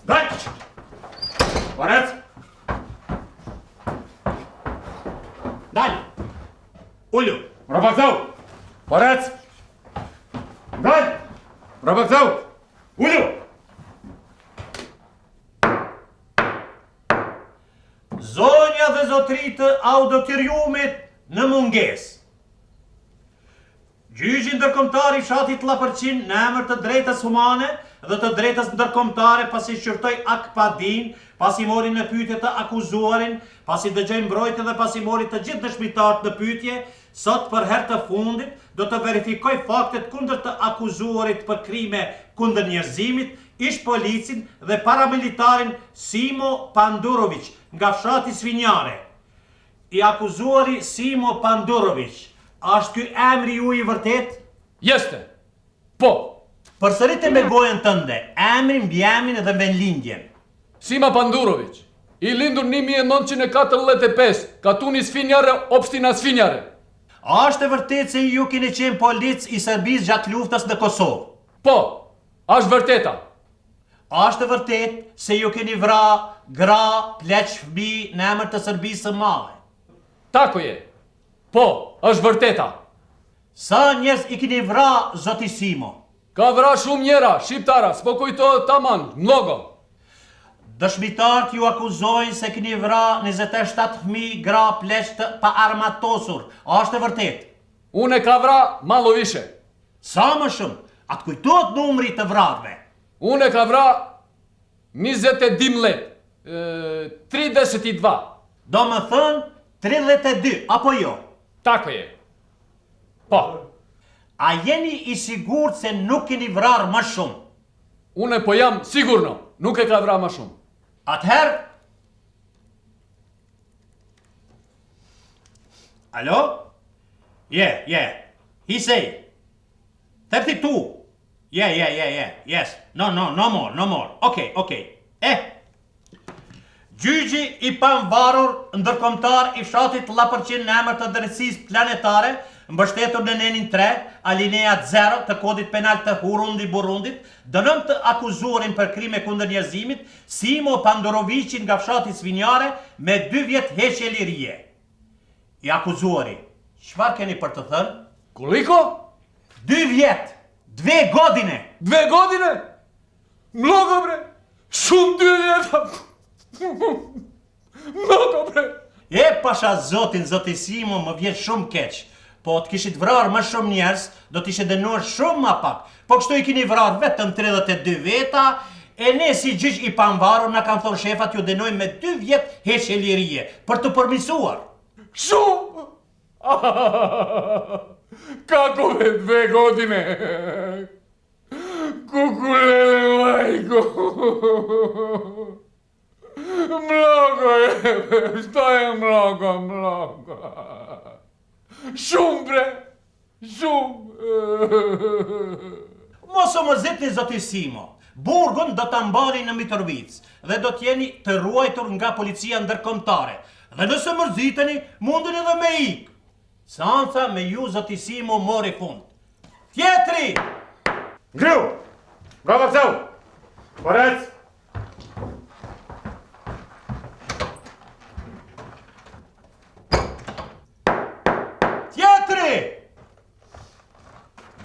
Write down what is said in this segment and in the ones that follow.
Daj! Varec! Daj! Ullu! Mrabakzau! Varec! Daj! Mrabakzau! Ullu! Zonja dhe zotri të auditoriumit në mungesë. Gjyqi ndërkombëtar i fshatit Llapërçin në emër të drejtës humane dhe të drejtës ndërkombëtare pasi shqyrtoi Akpadin, pasi mori në pyetje të akuzuarin, pasi dëgjoi mbrojtje dhe pasi mori të gjithë dëshmitarët në pyetje, sot për herë të fundit do të verifikoj faktet kundër të akuzuarit për krime kundër njerëzimit, ish policin dhe paramilitarin Simo Pandurović nga fshati Svinjare. I akuzuari Simo Pandurović, ashtë ky emri ju i vërtet? Jeste. Po. Përsërite me gojën tënde, emrin, mbiemrin dhe vendlindjen. Simo Pandurović, i lindur 1945, Katuni Sfinjare, Opstina Sfinjare. Ashtë e vërtet se ju keni qenë polic i Serbisë gjatë luftës në Kosovë? Po, ashtë vërteta. Ashtë e vërtet se ju keni vra, gra, pleq, fëmijë në emër të Serbisë së Madhe? Tako je. Po, është vërteta. Sa njerëz i keni vra, zoti Simo? Ka vra shumë njera, shqiptara, s'po kujtohet taman, mnogo. Dëshmitarët ju akuzojnë se keni vra 27 fëmijë, gra, pleq të pa armatosur. Ashtë e vërtet? Unë e ka vra mallovishe. Sa më shumë? Atë kujtohet numri të vrarve? Unë e ka vra 22 let, 32. Do më thënë 32, apo jo? Tako je. Po. A jeni i sigurt se nuk keni vrar më shumë? Unë po jam sigurno, nuk e ka vra më shumë. Atëherë? Alo? Yeah. He say. 32. Yeah. Yes. No more. Okay. Gjyqi i pavarur ndërkombëtar i fshatit Llapërçin në emër të drejtësisë planetare, mbështetur në nenin 3, alinea 0 të kodit penal të Burundit, dënon të akuzuarin për krime kundër njerëzimit Simo Pandurovićin nga fshati Svinjare me 2 vjet heqje lirie. I akuzuari, çfarë keni për të thënë? Koliko? 2 vjet, 2 godine. 2 godine? Mnogo bre, shumë 2 vjeta. Mnogo bre. E pasha zoti Simo më vjen shumë keq. Po të kishit vrarë më shumë njerëz, do t'ishe dënuar shumë më pak. Po kështu i keni vrarë vetëm 32 veta, e ne si gjyq i pavarur na kanë thonë shefat ju dënojmë me 2 vjet heqje lirie për të përmirësuar. Shumë! Kako me 2 godine? Kukulele majko! Mnogo je, što je mnogo? Shumë bre, shumë. Mos o më zitni zoti Simo, burgun do ta mbani në Mitrovic dhe do t'jeni të ruajtur nga policia ndërkombëtare. Dhe nëse mërziteni, mundeni edhe me ik. Seanca me ju zoti Simo mori fund. Tjetri! Ngriu! Bravo kësau! Porec!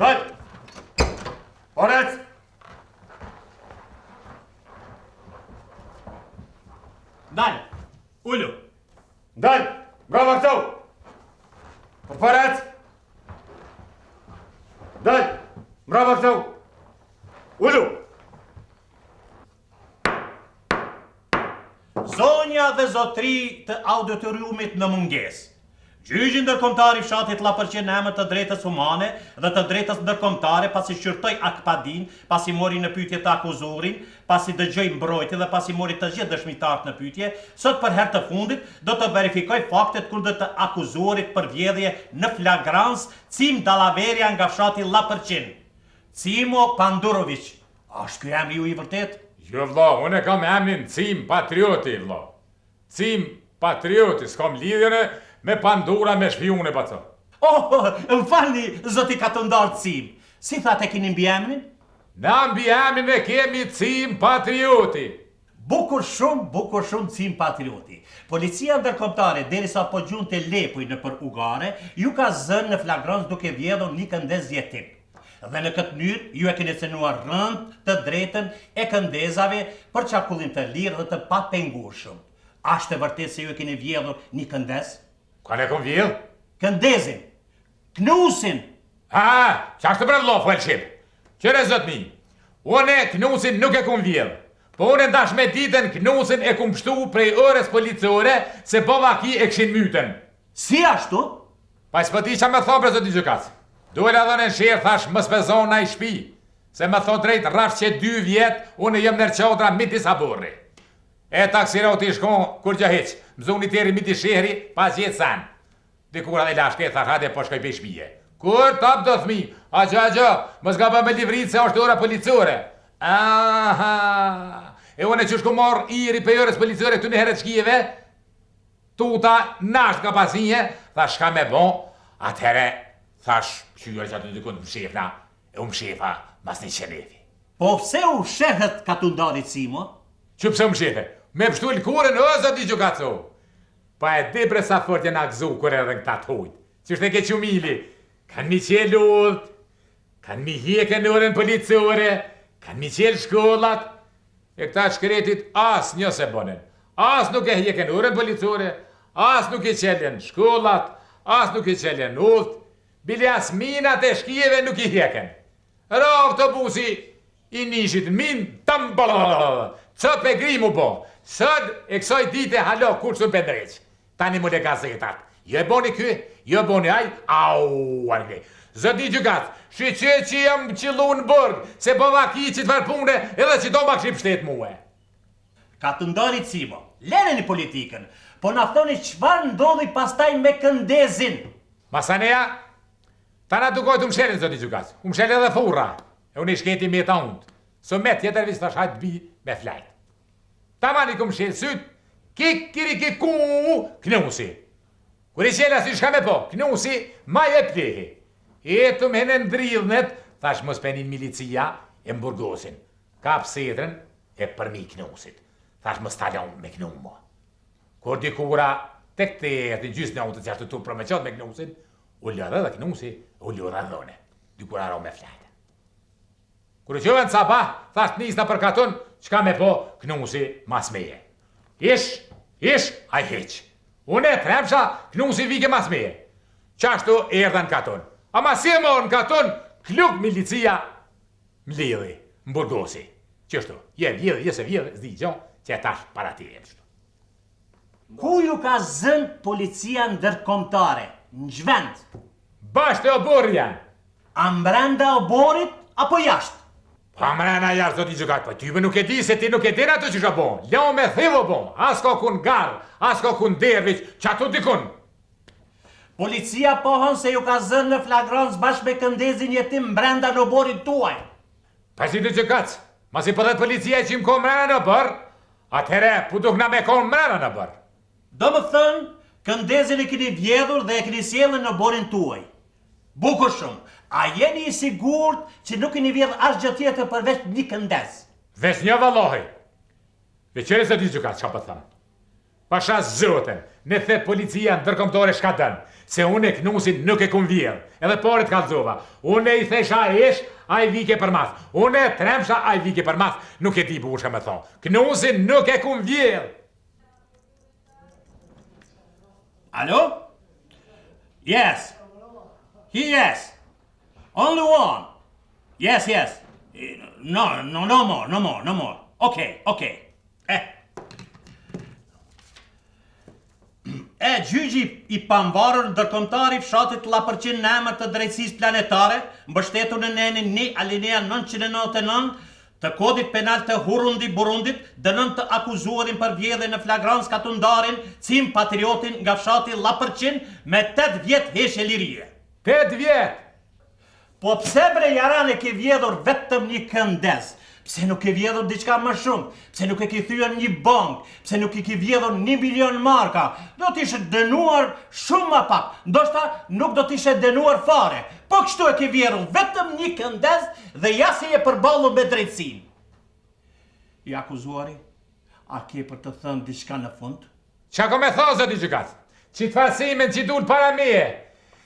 Daj! Porec! Daj! Ullu! Daj! Bravo kësau! Porec! Daj! Bravo kësau! Ullu! Zonja dhe zotri të auditoriumit në mungesë. Gjyqi ndërkombëtar i fshatit Llapërçin në emër të drejtës humane dhe të drejtës ndërkombëtare pasi shqyrtoi Akpadin, pasi mori në pyetje të akuzuarin, pasi dëgjoi mbrojtje dhe pasi mori të gjithë dëshmitarët në pyetje, sot për herë të fundit do të verifikoj faktet kundër të akuzuarit për vjedhje në flagrancë Cim Dallaveria nga fshati Llapërçin. Simo Pandurović, ashtë ky emri ju i vërtet? Jo vlla, unë kam emrin Cim Patrioti vlla. Cim Patrioti, s'kam lidhjene me Pandura me shpijune pa të. Oh, më falni, zoti Katundar Cim. Si thate keni mbiemrin? Na mbiemrin e kemi Cim Patrioti. Bukur shumë cim patrioti. Policia ndërkombëtare, derisa po gjunte Lepuj në për Ugare, ju ka zënë në flagrancë duke vjedhur një këndez jetim. Dhe në këtë mënyrë, ju e keni cënuar rënd të drejtën e këndezave për qarkullim të lirë dhe të papengueshëm. Ashtë e vërtet se ju e keni vjedhur një këndez? Kanë e kom vjedh? Këndezin, Knusin. Qa është të brëndlo, Fuelship? Qëre zotni, unë e Knusin nuk e kom vjedh. Po unë ndash me ditën Knusin e kum pështu prej ores policore se bova ki e këshin mytën. Si ashtu? Pa s'pëti qa me tho bre zoti gjykat. Duhet a dhënë në shirë thash më spezona i shpi. Se me tho drejt rrash që 2 vjet unë jem nërqodra miti sa burri. E taksiroti shkon kur gjë heq. Mzuni tjeri miti shihri pas jetë san. Dikura dhe lashke thash hade po shkoj pe shpije. Kur tap do thmi, a gjë, më s'ga bë me livrit se është ora policore. Aha, e unë që shku morë iri për jores policore këtu në heret shkijeve, tuta nasht ka pasinje, thash shka me bon, atëhere, thash, qyre që aty dykun të mshefna, e u mshefa mas një qenefi. Po pse u shehet ka të ndarit Simo? Që pse u mshefe? Me pështu lëkurën o zoti gjukaco. Pa e di bre sa fort jena gzu kur edhe në këta të hujt. Që shte ke qumili, kanë mi qelë ullët, kanë mi hjeke në orën policore, kanë mi qelë shkollat, e këta shkretit as një se bonen. As nuk e hjeken urën policore, as nuk e qelen shkollat, as nuk e qelen ullët, bile as minat e shkijeve nuk i hjeken. Ra autobusi i nishit min, tam blablabla, cëp e grimu bo, sëd e kësoj dite halo kur së pëndreq. Tani mu le gazetat, jo e boni ky, jo e boni aj, au, arge. Zëti gjukat, shqe që jam qëllu në bërg, se bëva ki që të varpune edhe që do ma këshim shtetë muhe. Ka të ndarit Simo, leneni politikën, po naftoni qëfar ndodhi pastaj me këndezin. Masaneja, ta na dukojt u mshelin, zëti gjukat, u mshelin edhe furra, e unë i shketi me ta undë, so me tjetër vis të shajt bi me flajt. Ta mani ku mshelin syt, kikiri ku, Knusi. Kur i qela si shka me po, Knusi, ma e plehi. Etëm hene ndridhnet, thash mos penin milicia e mburgosin. Kap setrën e përmi Knusit. Thash mos talon me Knumo. Kur dikura tek të jetë gjysë në unë të qashtu të promeqot me Knusin, u lërë dhe Knusi, u lërë dhone. Dikura ro me flajtë. Kur i qëven capa, thash nisna për katon, qka me po Knusi mas meje. Ish, a i heq. Unë e tremsha, Knusi vike mas meje. Qashtu erdhen katon. Ama si e morën katon, kluk milicia mlidhi, mburgosi. Qështu, je se vjedhe, zdi gjo, që e tash para ti e qështu. Ku ju ka zënë policia ndërkombëtare, në gjvend? Bashtë e oborë janë. A mbrenda oborit, apo jashtë? Pa mrena jashtë, zoti gjukat, po tyve nuk e di se ti nuk e din ato që shka bon. Leo me thivo bon, as ka kun garë, as ka kun derviq, që ato dikun. Policia pohon se ju ka zënë në flagrancë bashkë me këndezin jetim brenda në oborit tuaj. Pa si të gjëkac, ma si pëllet policia që im ko mrena në bërë, atëhere puduk na me ko mrena në bërë. Do më thënë, këndezin e keni vjedhur dhe e keni sjellën në oborin tuaj. Bukur shumë, a jeni i sigurt që nuk keni vjedhë asgjë tjetër përveç një këndez? Veç një vallohi. Veqere se të gjëkac, që pa thënë. Pasha zoten, ne the policia ndërkombëtare shka dënë, se unë e Knusin nuk e kum vjedh, edhe parit kalzova. Unë e i thesha ish, a i vike për mas. Unë e tremsha, a i vike për mas. Nuk e ti bu shka me thonë. Knusin nuk e kum vjedh. Alo? Yes. Yes. Only one. Yes. No more. Okay. Gjyqi i pamvarur ndërkombëtar i fshatit Llapërçin në emër të drejtësisë planetare, mbështetur në nenin 1 alinea 999 të kodit penal të Burundit, dënon të akuzuarin për vjedhje në flagrancë katundarin Cim Patriotin nga fshati Llapërçin me 8 vjet heshtje lirie. 8 vjet? Po pse bre jarane ke vjedhur vetëm një këndez? Pse nuk e vjedhur diçka më shumë? Pse nuk e ke thyer një bank? Pse nuk i ke vjedhur 1 milion marka? Do t'ishe dënuar shumë më pak. Ndoshta nuk do t'ishe dënuar fare. Po kështu e ke vjedhur vetëm një këndez dhe ja se je përballur me drejtësinë. I akuzuari, A ke për të thënë diçka në fund? Qa ko me tha, zoti gjykat? Që të falsimin që dul para meje,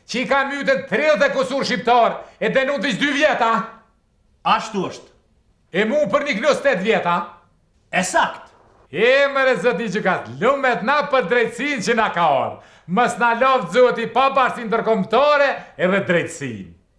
që i ka mytët 30 kusur shqiptar, e denu të 2 vjeta, Ashtu është. e mu për një klus 8 vjeta. E sakt. E mëre zoti gjykat, lumet na për drejtsin që na ka orë. Mës na lovë zoti pa bashkësi ndërkombëtare edhe drejtsin.